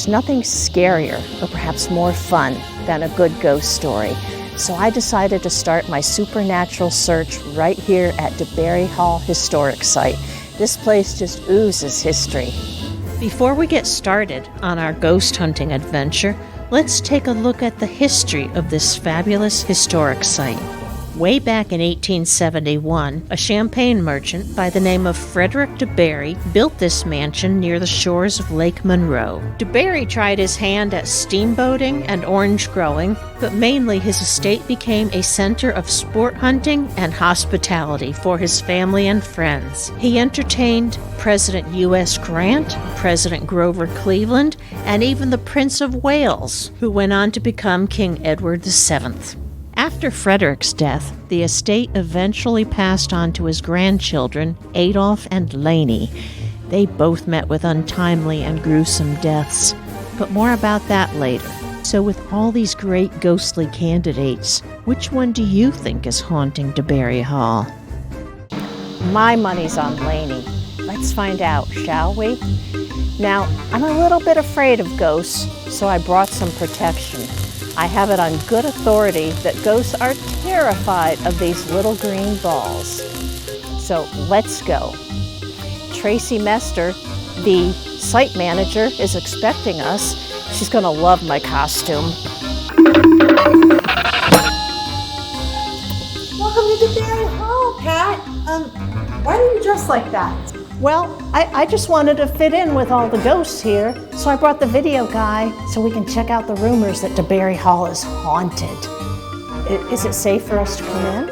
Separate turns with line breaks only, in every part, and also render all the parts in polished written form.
there's nothing scarier or perhaps more fun than a good ghost story. So I decided to start my supernatural search right here at DeBary Hall Historic Site. This place just oozes history. Before we get started on our ghost hunting adventure, let's take a look at the history of this fabulous historic site. Way back in 1871, a champagne merchant by the name of Frederick DeBary built this mansion near the shores of Lake Monroe. DeBary tried his hand at steamboating and orange growing, but mainly his estate became a center of sport hunting and hospitality for his family and friends. He entertained President U.S. Grant, President Grover Cleveland, and even the Prince of Wales, who went on to become King Edward VII. After Frederick's death, the estate eventually passed on to his grandchildren, Adolph and Laney. They both met with untimely and gruesome deaths, but more about that later. So with all these great ghostly candidates, which one do you think is haunting DeBary Hall? My money's on Laney. Let's find out, shall we? Now, I'm a little bit afraid of ghosts, so I brought some protection. I have it on good authority that ghosts are terrified of these little green balls. So let's go. Tracy Mester, the site manager, is expecting us. She's going to love my costume.
Welcome to DeBary Hall, Pat. Why do you dress like that?
Well, I just wanted to fit in with all the ghosts here, so I brought the video guy so we can check out the rumors that DeBary Hall is haunted. Is it safe for us to come in?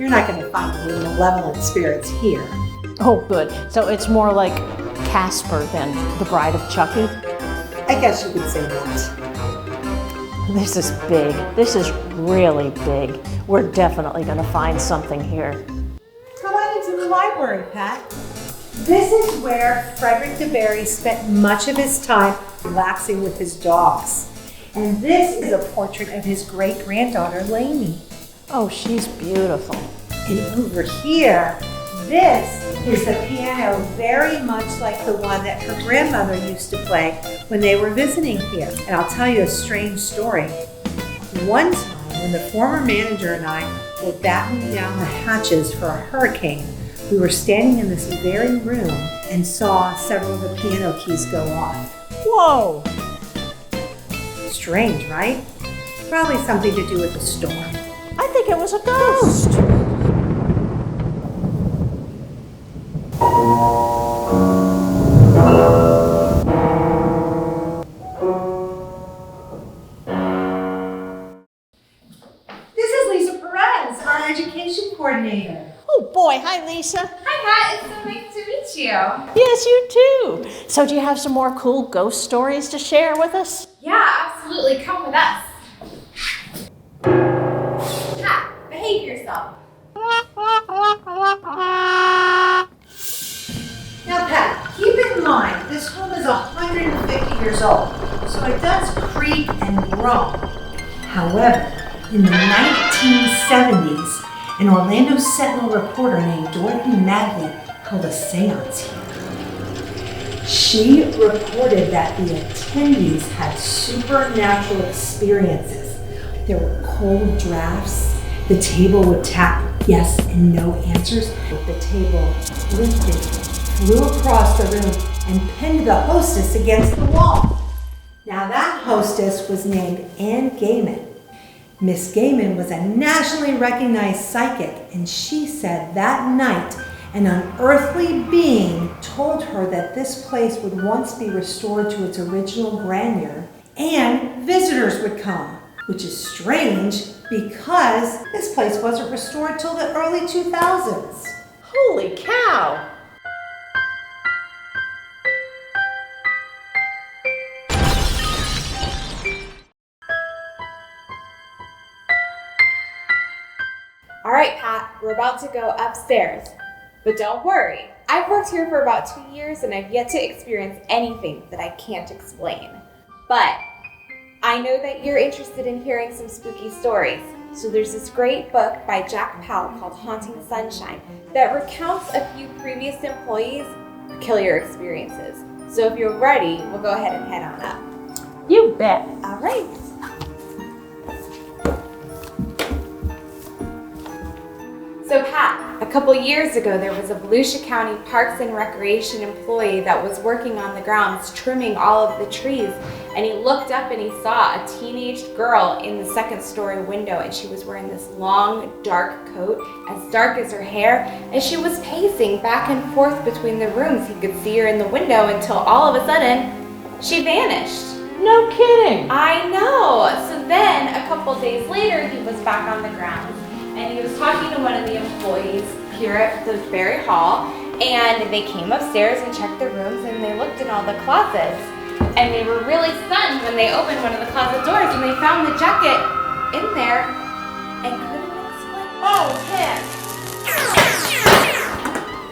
You're not going to find any malevolent spirits here.
Oh, good. So it's more like Casper than the Bride of Chucky?
I guess you could say that.
This is big. This is really big. We're definitely going to find something here.
Come on into the library, Pat. This is where Frederick DeBary spent much of his time relaxing with his dogs. And this is a portrait of his great-granddaughter, Laney.
Oh, she's beautiful.
And over here, this is the piano very much like the one that her grandmother used to play when they were visiting here. And I'll tell you a strange story. One time, when the former manager and I were battening down the hatches for a hurricane, we were standing in this very room and saw several of the piano keys go off.
Whoa!
Strange, right? Probably something to do with the storm.
I think it was a ghost.
This is Lisa Perez, our education coordinator.
Oh boy, hi Lisa.
Hi Pat, it's so nice to meet you.
Yes, you too. So do you have some more cool ghost stories to share with us?
Yeah, absolutely. Come with us. Pat, behave yourself.
Now Pat, keep in mind, this home is 150 years old, so it does creak and groan. However, in the 1970s, an Orlando Sentinel reporter named Dorothy Madley held a seance here. She reported that the attendees had supernatural experiences. There were cold drafts. The table would tap yes and no answers. The table lifted, flew across the room, and pinned the hostess against the wall. Now that hostess was named Ann Gaiman. Miss Gaiman was a nationally recognized psychic, and she said that night an unearthly being told her that this place would once be restored to its original grandeur, and visitors would come, which is strange because this place wasn't restored till the early 2000s.
Holy cow!
All right, Pat, we're about to go upstairs. But don't worry, I've worked here for about 2 years and I've yet to experience anything that I can't explain. But I know that you're interested in hearing some spooky stories. So there's this great book by Jack Powell called Haunting Sunshine that recounts a few previous employees' peculiar experiences. So if you're ready, we'll go ahead and head on up.
You bet.
All right. So Pat, a couple years ago, there was a Volusia County Parks and Recreation employee that was working on the grounds, trimming all of the trees, and he looked up and he saw a teenage girl in the second-story window, and she was wearing this long, dark coat, as dark as her hair, and she was pacing back and forth between the rooms. He could see her in the window until all of a sudden, she vanished.
No kidding.
I know. So then, a couple days later, he was back on the grounds. And he was talking to one of the employees here at the DeBary Hall, and they came upstairs and checked the rooms, and they looked in all the closets, and they were really stunned when they opened one of the closet doors and they found the jacket in there and couldn't explain. Oh, heck!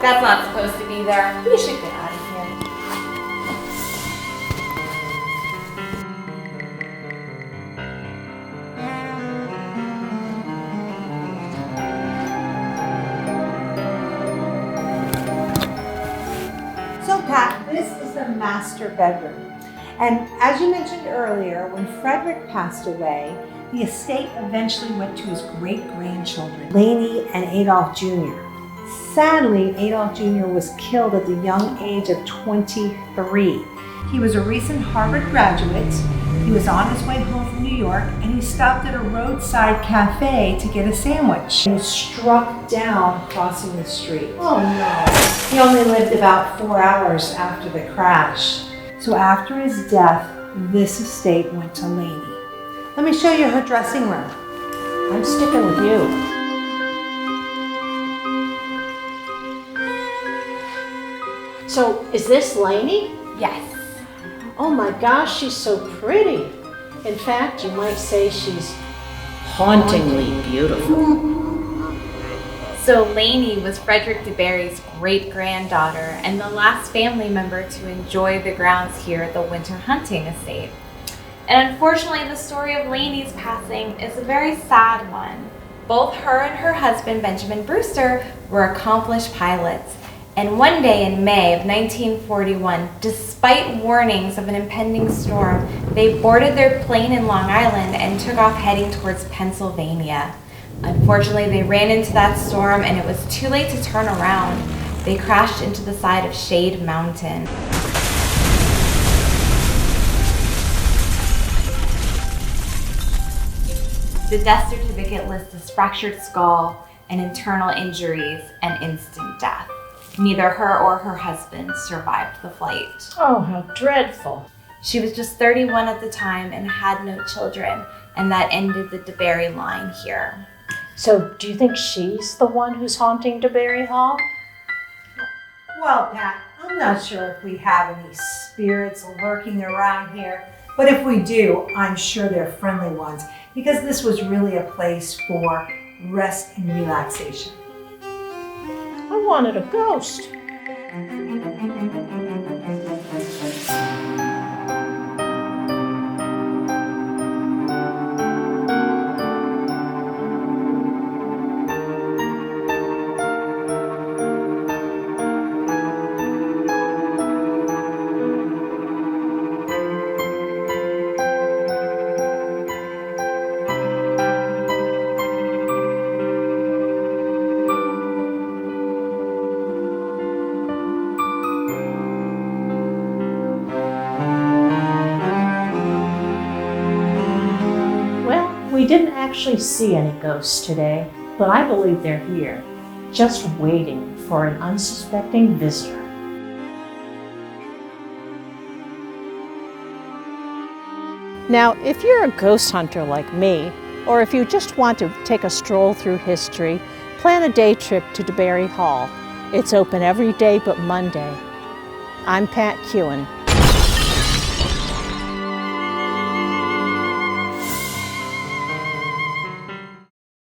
That's not supposed to be there. We should get out of here.
So Pat, this is the master bedroom. And as you mentioned earlier, when Frederick passed away, the estate eventually went to his great-grandchildren, Laney and Adolph Jr. Sadly, Adolph Jr. was killed at the young age of 23. He was a recent Harvard graduate. He was on his way home from New York, and he stopped at a roadside cafe to get a sandwich. He was struck down crossing the street.
Oh no.
He only lived about 4 hours after the crash. So after his death, this estate went to Laney. Let me show you her dressing room.
I'm sticking with you. So, is this Laney?
Yes.
Oh my gosh, she's so pretty. In fact, you might say she's hauntingly beautiful.
So Laney was Frederick DeBary's great-granddaughter and the last family member to enjoy the grounds here at the winter hunting estate. And unfortunately, the story of Laney's passing is a very sad one. Both her and her husband, Benjamin Brewster, were accomplished pilots. And one day in May of 1941, despite warnings of an impending storm, they boarded their plane in Long Island and took off heading towards Pennsylvania. Unfortunately, they ran into that storm and it was too late to turn around. They crashed into the side of Shade Mountain. The death certificate lists a fractured skull and internal injuries and instant death. Neither her or her husband survived the flight.
Oh, how dreadful.
She was just 31 at the time and had no children, and that ended the DeBary line here.
So, do you think she's the one who's haunting DeBary Hall?
Well, Pat, I'm not sure if we have any spirits lurking around here, but if we do, I'm sure they're friendly ones, because this was really a place for rest and relaxation.
I wanted a ghost. We didn't actually see any ghosts today, but I believe they're here, just waiting for an unsuspecting visitor. Now, if you're a ghost hunter like me, or if you just want to take a stroll through history, plan a day trip to DeBary Hall. It's open every day but Monday. I'm Pat Kewen.